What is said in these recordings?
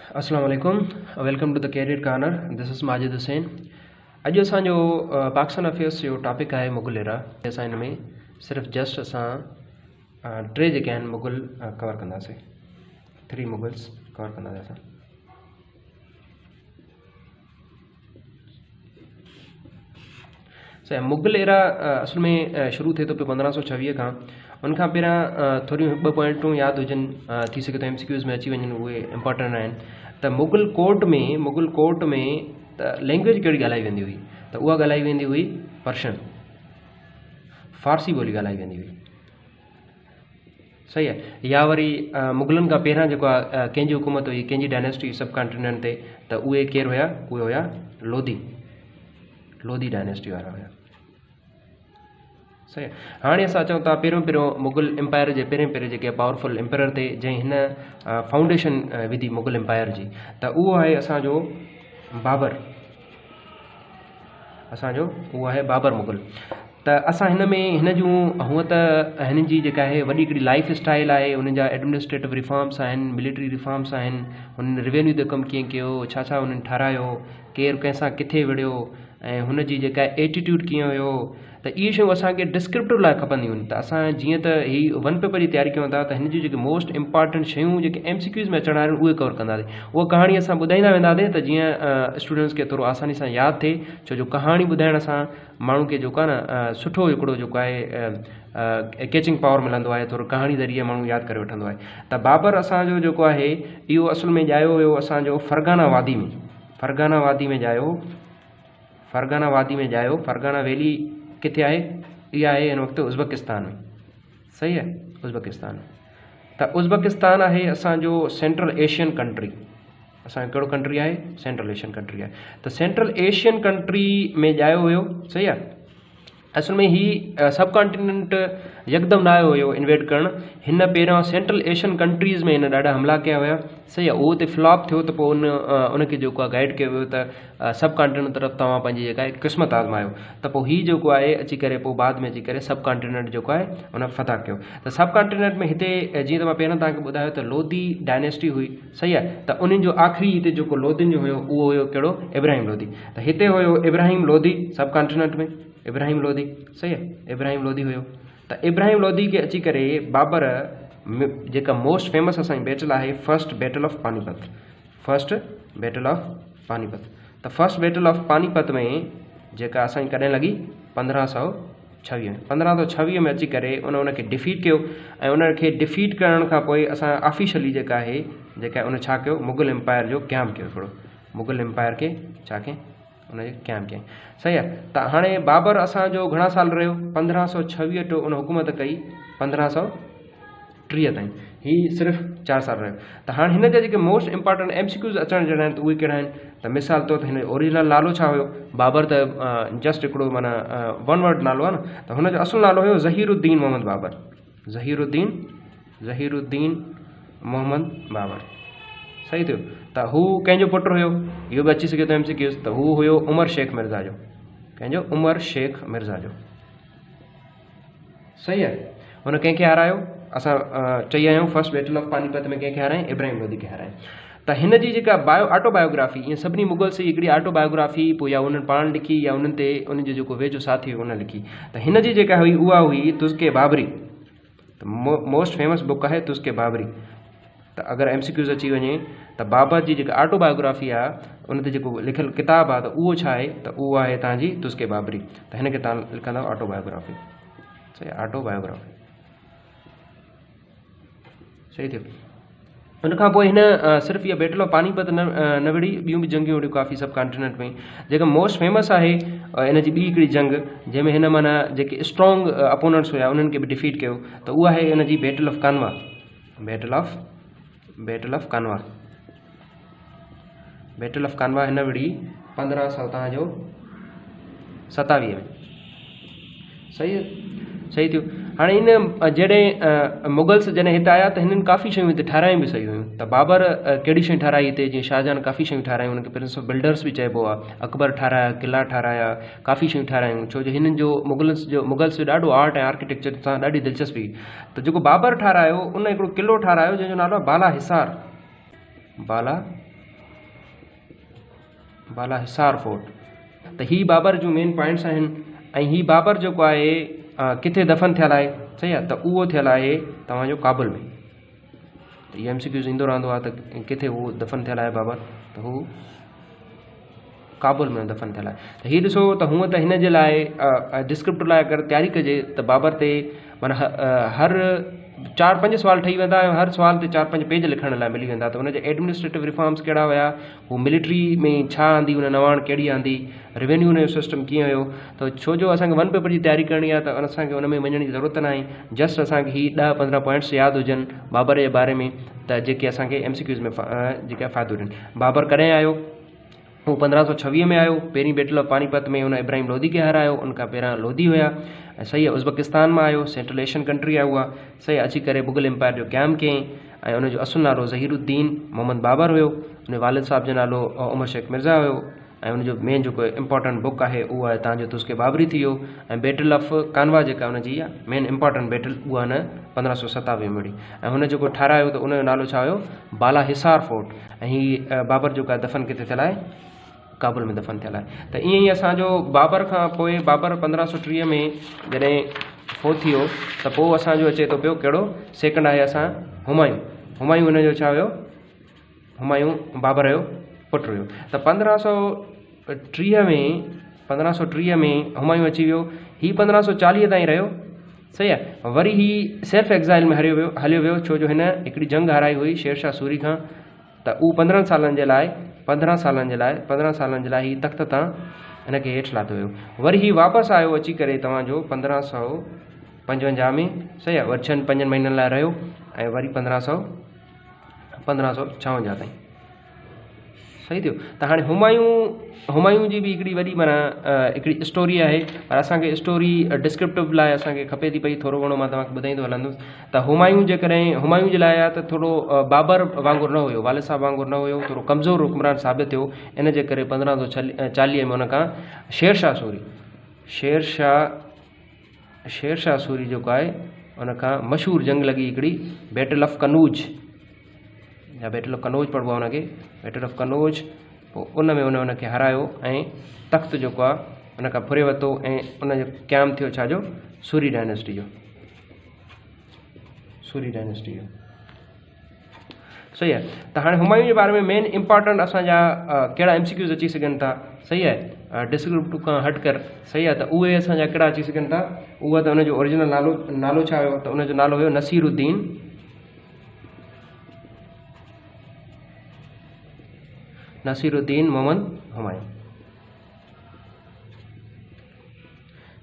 अस्सलाम वालेकुम, welcome to the career corner. This is Majid Hussain. अॼु असांजो पाकिस्तान अफेयर्स जो टॉपिक है मुग़ल एरा। असां इन में सिर्फ़ु जस्ट असां टे जेके आहिनि मुग़ल कवर कंदासीं, 3 मुग़ल्स कवर कंदासीं असां। मुग़ल एरा असल में शुरू थिए थो पियो 1526 खां। उनखां पहिरियां थोरियूं 2 पॉइंटूं यादि हुजनि, थी सघे तो MCQs में अची वञनि, उहे इम्पॉर्टेंट आहिनि। त मुग़ल कोर्ट में त लैंग्वेज कहिड़ी ॻाल्हाई वेंदी हुई, त उहा ॻाल्हाई वेंदी हुई पर्शियन, फ़ारसी ॿोली ॻाल्हाई वेंदी हुई। सही आहे। या वरी मुग़लनि खां पहिरियां जेको आहे कंहिंजी हुकूमत हुई, कंहिंजी डायनेस्टी सब कॉन्टिनेंट ते, त उहे केरु हुया? उहे हुया लोधी डायनेस्टी वारा हुया। सही आहे। हाणे असां चऊं था पहिरियों मुग़ल एम्पायर जे पहिरें जेके पावरफुल एम्पायर ते जंहिं हिन फाउंडेशन विधी मुग़ल एम्पायर जी, त उहो आहे असांजो बाबर। उहो आहे बाबर मुग़ल। त असां हिन में हिन जूं हूअं त हिननि जी जेका आहे वॾी हिकिड़ी लाइफ स्टाइल आहे, उन्हनि जा एडमिनिस्ट्रेटिव रिफॉर्म्स आहिनि, मिलिट्री रिफॉर्म्स आहिनि, हुननि रेवेन्यू ते कमु कीअं कयो, छा हुननि ठारायो, केरु कंहिंसां किथे विढ़ियो, ऐं हुनजी जेका एटीट्यूड कीअं हुयो। त इहे शयूं असांखे डिस्क्रिप्टिव लाइ खपंदियूं आहिनि। त असां जीअं त हीअ 1 पेपर जी तयारी कयूं था, त हिन जी जेके मोस्ट इंपॉर्टेंट शयूं जेके MCQs में अचण वारियूं आहिनि उहे कवर कंदासीं। उहा कहाणी असां ॿुधाईंदा वेंदासीं त जीअं स्टूडेंट्स खे थोरो आसानी सां यादि थिए, छो जो कहाणी ॿुधाइण सां माण्हू खे जेको आहे न सुठो हिकिड़ो जेको आहे कैचिंग पावर मिलंदो आहे, थोरो कहाणी ज़रिए माण्हू यादि करे वठंदो आहे। त बाबर असांजो जेको आहे इहो असल में ॼायो हुयो असांजो फरगाना वादी में। फरगाना वैली किथे आहे? इहा आहे हिन वक़्तु उज़्बेकिस्तान में। सही आहे, उज़्बेकिस्तान में। त उज़्बेकिस्तान आहे असांजो सेंट्रल एशियन कंट्री। असांजो कहिड़ो कंट्री आहे? सेंट्रल एशियन कंट्री आहे। त सेंट्रल एशियन कंट्री में ॼायो हुयो। सही आहे। असल में ही सब कॉन्टिनेंट यकदमि न आयो हुयो इन्वेड करणु। हिन पहिरियों सेंट्रल एशियन कंट्रीज़ में हिन ॾाढा हमला कया हुया। सही आहे। उहो त फ्लॉप थियो, त पोइ उनखे जेको आहे गाइड कयो वियो त सब कॉन्टिनेंट तरफ़ तव्हां पंहिंजी जेका आहे क़िस्मत आज़मायो। त पोइ हीउ जेको आहे अची करे पोइ बाद में अची करे सब कॉन्टिनेंट जेको आहे उन फतह कयो। त सब कॉन्टिनेंट में हिते जीअं त मां पहिरियों तव्हांखे ॿुधायो त लोधी डायनेस्टी हुई। सही आहे। त उन्हनि जो आख़िरी हिते जेको लोधियुनि जो हुयो उहो हुयो कहिड़ो? इब्राहिम लोधी। त हिते हुयो इब्राहिम लोधी सब कॉन्टिनेंट में, इब्राहिम लोधी। सही आहे। इब्राहिम लोधी हुयो। त इब्राहिम लोधी खे अची करे बाबर जेका मोस्ट फेमस असांजी बैटल आहे फर्स्ट बैटल ऑफ पानीपत। त फर्स्ट बैटल ऑफ पानीपत में जेका असांजी कॾहिं लॻी? 1526 में अची करे उनखे डिफीट कयो। ऐं उनखे डिफीट करण खां पोइ असां ऑफिशियली जेका आहे उन छा कयो? मुग़ल एम्पायर जो क़याम कयो। हिकिड़ो मुग़ल एम्पायर खे छा कयईं? उनजे क़याम कयईं। सही आहे। त हाणे बाबर असांजो घणा साल रहियो? 1526 टू उन हुकूमत कई 1530 ताईं। ही सिर्फ़ु 4 साल रहियो। त हाणे हिन जा जेके मोस्ट इंपॉर्टेंट MCQs अचण जहिड़ा आहिनि त उहे कहिड़ा आहिनि? त मिसाल तौर ते हिन जो ओरिजिनल नालो छा हुयो? बाबर त जस्ट हिकिड़ो माना 1 वर्ड नालो आहे न। त हुनजो असुलु नालो हुयो ज़हीरुद्दीन मोहम्मद बाबर। ज़हीरुद्दीन मोहम्मद बाबर। सही थियो। त हू कंहिंजो पुटु हुयो? इहो बि अची सघे थो MCQs। त हू हुयो उमर शेख मिर्ज़ा जो। कंहिंजो? उमर शेख मिर्ज़ा जो। सही आहे। हुन कंहिंखे हारायो? असां चई आहियूं फर्स्ट बैटल ऑफ पानीपत में कंहिंखे हारायईं? इब्राहिम लोधी खे हारायईं। त हिन जी जेका ऑटोबायोग्राफी, ईअं सभिनी मुग़ल्स जी हिकिड़ी ऑटोबायोग्राफी पोइ या उन्हनि पाण लिखी या उन्हनि ते उनजो जेको वेझो साथी हुयो उन लिखी। त हिन जी जेका हुई उहा हुई तुज़के बाबरी। त मोस्ट फेमस बुक आहे तुज़के बाबरी। त अगरि MCQs अची वञे त बाबर जी जेका ऑटोबायोग्राफी आहे उन ते जेको लिखियलु किताबु आहे त उहो छा आहे? त उहो आहे तव्हांजी तुज़के बाबरी। त हिनखे तव्हां लिखंदव ऑटोबायोग्राफी। सही, ऑटोबायोग्राफी। सही थियो। उनखां पोइ हिन सिर्फ़ु इहा बैटल ऑफ पानीपत न विड़ी, ॿियूं बि जंगियूं विड़ियूं काफ़ी सब कॉन्टिनेंट में। जेका मोस्ट फेमस आहे हिन जी ॿी हिकिड़ी जंग जंहिंमें हिन माना जेके स्ट्रॉन्ग अपोनेंट्स हुया उन्हनि खे बि डिफीट कयो, त उहा आहे हिन जी बैटल ऑफ कानवा। बैटल ऑफ कानवा हिन विड़ी 1527 में। सही थियो। हाणे इन जॾहिं मुग़ल्स जॾहिं हिते आया त हिननि काफ़ी शयूं हिते ठारायूं बि सही हुयूं। त बाबर कहिड़ी शयूं ठाराई हिते? जीअं शाहजहान काफ़ी शयूं ठारायूं, हुनखे प्रिंस ऑफ बिल्डर्स बि चइबो आहे। अकबर ठाराया, क़िला ठाराया, काफ़ी शयूं ठारायूं, छो जो हिननि जो मुग़ल्स जो ॾाढो आर्ट ऐं आर्किटेक्चर सां ॾाढी दिलचस्पी। त जेको बाबर ठारायो उन हिकिड़ो क़िलो ठारायो जंहिंजो नालो आहे बाला बाला हिसार फोर्ट। त ही बाबर जो मेन पॉइंट्स आहिनि। ऐं ही बाबर जेको आहे किथे दफ़न थियल आहे, सही आहे, त उहो थियल आहे तव्हांजो काबुल में। त इहो MCQs ईंदो रहंदो आहे त किथे उहो दफ़न थियल आहे बाबर, त हू काबुल में दफ़न थियल आहे। त हीउ ॾिसो त हूअं त हिन जे लाइ डिस्क्रिप्टर लाइ अगरि तयारी कजे त बाबर ते माना हर 4-5 सुवाल ठही वेंदा ऐं हर सुवाल ते 4-5 पेज लिखण लाइ मिली वेंदा। त हुनजे एडमिनिस्ट्रेटिव रिफॉर्म्स कहिड़ा हुया, हू मिलिट्री में छा आंदी, हुन नवाण कहिड़ी आंदी, रेवेन्यू जो सिस्टम कीअं हुयो। त छो जो असांखे 1 पेपर जी तयारी करणी आहे त असांखे हुन में वञण जी ज़रूरत न आहे। जस्ट असांखे ही 10-15 पॉइंट्स यादि हुजनि बाबर जे बारे में, त जेके असांखे MCQs में जेके फ़ाइदो ॾियनि। बाबर कॾहिं आयो, वो 1526 में आयो। पहिरीं बैटल ऑफ पानीपत में हुन इब्राहिम लोधी खे हरायो, उनखां पहिरां लोधी हुया। सही आहे, उज़्बेकिस्तान में आयो, सेंट्रल एशियन कंट्री आहे उहा। सही अची करे मुग़ल एम्पायर जो क़याम कयईं ऐं उनजो असुल नालो ज़हीरुद्दीन मोहम्मद बाबर हुयो। उन वालिद साहब जो नालो उमर शेख मिर्ज़ा हुयो। ऐं उनजो मेन जेको इंपॉर्टेंट बुक आहे उहो आहे तव्हांजो तुस्के बाबरी थी वियो। ऐं बैटल ऑफ कानवा जेका हुनजी आहे मेन इंपॉर्टेंट बैटल, उहा न 1527 में हुई। ऐं हुन जेको ठारायो त उनजो नालो छा हुयो, बाला हिसार फोर्ट। ऐं हीअ बाबर जेको आहे दफ़न किथे थियल आहे, काबुल में दफ़न थियल आहे। त ईअं ई असांजो बाबर खां पोइ बाबर 1530 में जॾहिं फोत थी वियो त पोइ असांजो अचे थो पियो कहिड़ो, सेकंड आहे असां हुमायूं। हुमायूं हुनजो छा हुयो, हुमायूं बाबर जो पुटु हुयो। त 1530 में हुमायूं अची वियो। ही 1540 ताईं रहियो। सही आहे, वरी ही सेल्फ एग्ज़ाइल में हलियो वियो, छो जो हिन हिकिड़ी जंग हाराई हुई शेरशाह सूरी खां। त उहो 15 सालनि जे लाइ ही तख़्त तां हिनखे हेठि लाथो वियो। वरी ही वापसि आयो अची करे तव्हांजो 1555 में। सही आहे, वरी 5 महीननि लाइ रहियो ऐं वरी 1556 ताईं। सही थियो। त हाणे हुमायूं जी बि हिकिड़ी वॾी माना हिकिड़ी स्टोरी आहे, पर असांखे स्टोरी डिस्क्रिप्टिव लाइ असांखे खपे थी पई, थोरो घणो मां तव्हांखे ॿुधाईंदो हलंदुसि। त हुमायूं जेकॾहिं हुमायूं जे लाइ आहे त थोरो बाबर वांगुरु न हुयो, वालिद साहब वांगुरु न हुयो, थोरो कमज़ोर हुकुमरान साबित थियो। इन जे करे 1540 में हुनखां शेरशाह सूरी जेको आहे हुनखां मशहूरु जंग लॻी हिकिड़ी, बैटल ऑफ कनौज, या बैटल ऑफ कनौज पढ़िबो आहे हुनखे, बैटल ऑफ कनौज। पोइ उन में हुनखे हरायो ऐं तख़्त जेको आहे हुनखां फुरे वरितो ऐं उनजो क़याम थियो छाजो, सूरी डायनेस्टी जो। सही आहे। त हाणे हुमायूं जे बारे में मेन इंपॉर्टेंट असांजा कहिड़ा MCQs अची सघनि था, सही आहे, डिस्क्रिप्टिव खां हट कर। सही आहे, त उहे असांजा कहिड़ा अची सघनि था। उहा त हुनजो ओरिजिनल नालो छा हुयो, त उनजो नालो हुयो नसीरुद्दीन मोहम्मद हुमायूं।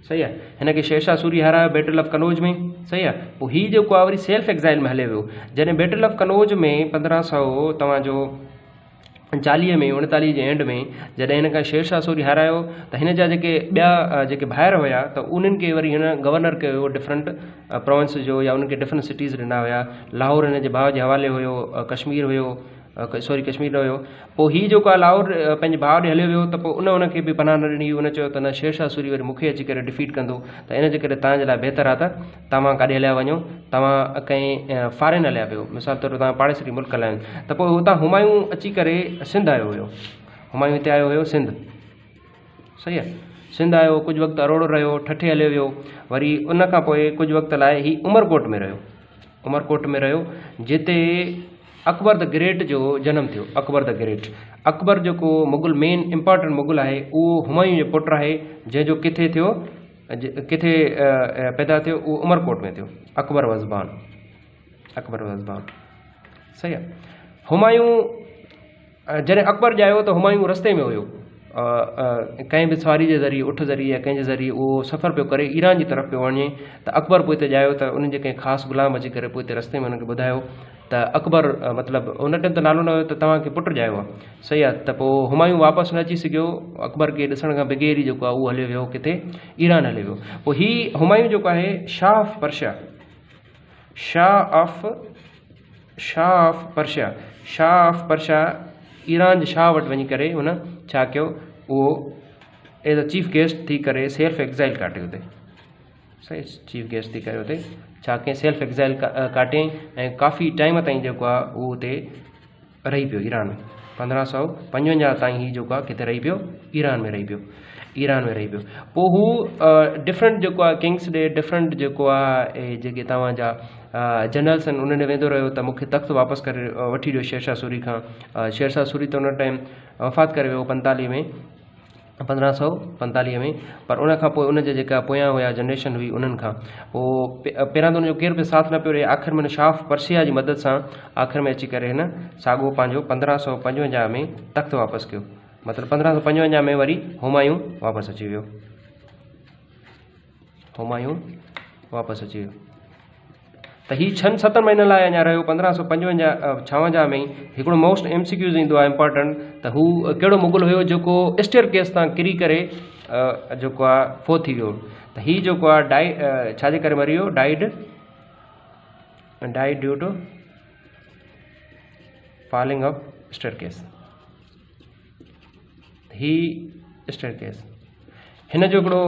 सही आहे, हिनखे शेरशाह सूरी हारायो बैटल ऑफ कनौज में। सही आहे, पोइ हीउ जेको आहे वरी सेल्फ एग्ज़ाइल में हले वियो। जॾहिं बैटल ऑफ कनौज में 1540 में 39 जे एंड में जॾहिं हिन खां शेरशाह सूरी हारायो त हिन जा जेके ॿिया जेके ॿाहिरि हुया त उन्हनि खे वरी हिन गवर्नर कयो डिफरेंट प्रोविंस जो, या उन्हनि खे डिफरेंट सिटीज़ ॾिना हुया। लाहौर हिन जे भाउ जे हवाले हुयो, कश्मीर हुयो, कश्मीर न हुयो। पोइ हीउ जेको आहे लाहौर पंहिंजे भाउ ॾे हलियो वियो, त पोइ उनखे बि पनाह न ॾिनी। उन चयो त न, शेरशाह सूरी वरी मूंखे अची करे डिफीट कंदो, त इन जे करे तव्हांजे लाइ बहितर आहे त तव्हां काॾे हलिया वञो, तव्हां कंहिं फॉरेन हलिया पियो, मिसाल तौर तव्हां पाड़ेसरी मुल्क हलिया आहिनि। त पोइ हुतां हुमायूं अची करे सिंध आयो हुयो, हुमायूं हिते आयो हुयो सिंध। सही आहे, सिंध आयो, कुझु वक़्तु अरोड़ो रहियो, ठठे हलियो वियो। वरी उन खां पोइ कुझु वक़्त लाइ ही उमरकोट में रहियो, जिते अकबर द ग्रेट जो जनम थियो। अकबर द ग्रेट, अकबर जेको मुग़ल मेन इंपॉर्टेंट मुग़ल आहे, उहो हुमायूं जो पुटु आहे, जंहिंजो किथे पैदा थियो, उहो उमरकोट में थियो, अकबर वज़बान। सही आहे, हुमायूं जॾहिं अकबर ॼायो त हुमायूं रस्ते में हुयो, कंहिं बि सवारी जे ज़रिए, उठ ज़रिए या कंहिंजे ज़रिए उहो सफ़र पियो करे, ईरान जी तरफ़ पियो वञे। त अकबर पोइ हिते ॼायो, त उन्हनि जे कंहिं ख़ासि ग़ुलाम अची करे पोइ हिते रस्ते में हुनखे ॿुधायो त अकबर मतिलबु उन टाइम त नालो न हुयो त तव्हांखे पुटु ॼायो आहे। सही आहे, त पोइ हुमायूं वापसि न अची सघियो, अकबर खे ॾिसण खां बग़ैर ई जेको आहे उहो हलियो वियो किथे, ईरान हलियो वियो। पोइ हीउ हुमायूं जेको आहे शाह ऑफ पर्शिया ईरान जे शाह वटि वञी करे हुन छा कयो, उहो एज़ अ चीफ गेस्ट थी करे सेल्फ एग्ज़ाइल काटियो हुते। सही, चीफ गेस्ट थी करे हुते छा कयईं, सेल्फ एग्ज़ाइल काटियईं ऐं काफ़ी टाइम ताईं जेको आहे उहो हुते रही पियो ईरान में। 1555 ताईं ही जेको आहे किथे रही पियो, ईरान में रही पियो, ईरान में रही पियो। पोइ हू डिफरेंट जेको आहे किंग्स ॾे डिफरेंट जेको आहे जेके तव्हांजा जनरल्स आहिनि उन्हनि ॾे वेंदो रहियो त मूंखे तख़्त वापसि करे वठी ॾियो शेरशाह सूरी खां। शेरशाह सूरी त उन टाइम वफ़ात करे वियो 45 में, 1545 में, पर उन खां पोइ उनजे जेका पोयां हुया जनरेशन हुई उन्हनि खां पोइ पहिरां त उनजो केर बि साथ न पियो रहे। आख़िर में शाह पर्सिया जी मदद सां आख़िर में अची करे हिन साॻियो पंहिंजो 1555 में तख़्त वापसि कयो, मतिलबु 1555 में वरी हुमायूं वापसि अची वियो, हुमायूं वापसि अची वियो। त हीउ 6-7 महीननि लाइ अञा रहियो 1555 में। हिकिड़ो मोस्ट MCQs ईंदो आहे इम्पॉर्टेंट, त हू कहिड़ो मुग़ल हुयो जेको स्टेयर केस तां किरी करे जेको आहे फो थी वियो। त हीउ जेको आहे छाजे करे मरी वियो, died due to falling of staircase. ही स्टेयर केस हिन जो हिकिड़ो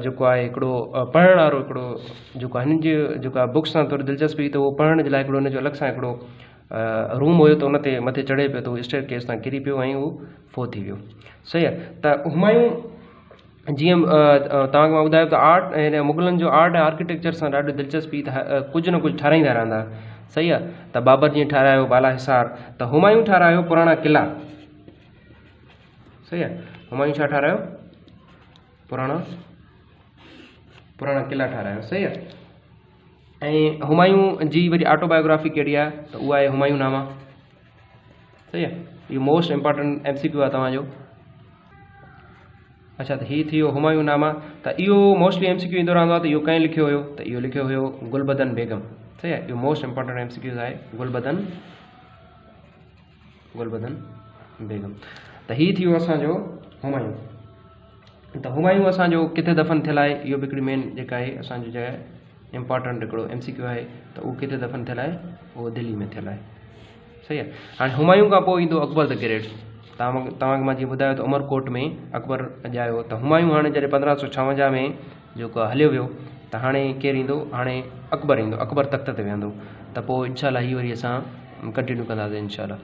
जेको आहे हिकिड़ो पढ़ण वारो हिकिड़ो जेको आहे हिननि जी जेका बुक्स सां थोरी दिलचस्पी त उहो पढ़ण जे लाइ हिकिड़ो हुनजो अलॻि सां हिकिड़ो रूम हुयो, त उन ते मथे चढ़े पियो त उहो स्टेयर केस तां किरी पियो ऐं उहो फो थी वियो। सही आहे। त हुमायूं जीअं तव्हांखे मां ॿुधायो त आर्ट हिन मुग़लनि जो आर्ट ऐं आर्किटेक्चर सां ॾाढी दिलचस्पी, त कुझु न कुझु ठाराईंदा रहंदा। सही आहे। त बाबर जीअं ठारायो बाला हिसार, त हुमायूं ठारायो पुराणा किला। सही आहे। हुमायूं छा ठारायो, पुराणा किला ठारायो। सही आहे। ऐं हुमायूं जी वरी ऑटोबायोग्राफी कहिड़ी आहे, त उहा आहे हुमायूं नामा। सही आहे। इहो मोस्ट इम्पॉर्टेंट MCQ आहे तव्हांजो। अच्छा, त हीउ थी वियो हुमायूं नामा। त इहो मोस्टली MCQ ईंदो रहंदो आहे, त इहो कंहिं लिखियो हुयो, त इहो लिखियो हुयो गुलबदन बेगम। सही आहे। इहो मोस्ट इम्पॉर्टेंट MCQs आहे, गुलबदन बेगम। त हीउ थी वियो असांजो हुमायूं। त हुमायूं असांजो किथे दफ़न थियल आहे, इहो बि हिकिड़ी मेन जेका आहे असांजो जो आहे इम्पॉर्टेंट हिकिड़ो MCQ आहे, त उहो किथे दफ़न थियल आहे, उहो दिल्ली में थियल आहे। सही आहे। हाणे हुमायूं खां पोइ ईंदो अकबर द ग्रेट। तव्हांखे मां जीअं ॿुधायो त उमरकोट में अकबर ॼायो। त हुमायूं हाणे जॾहिं 1556 में जेको हलियो वियो, त हाणे केरु ईंदो, हाणे अकबर ईंदो, अकबर तख़्त ते वेहंदो। त पोइ इंशाल्लाह हीअ वरी असां कंटिन्यू कंदासीं इंशाल्लाह।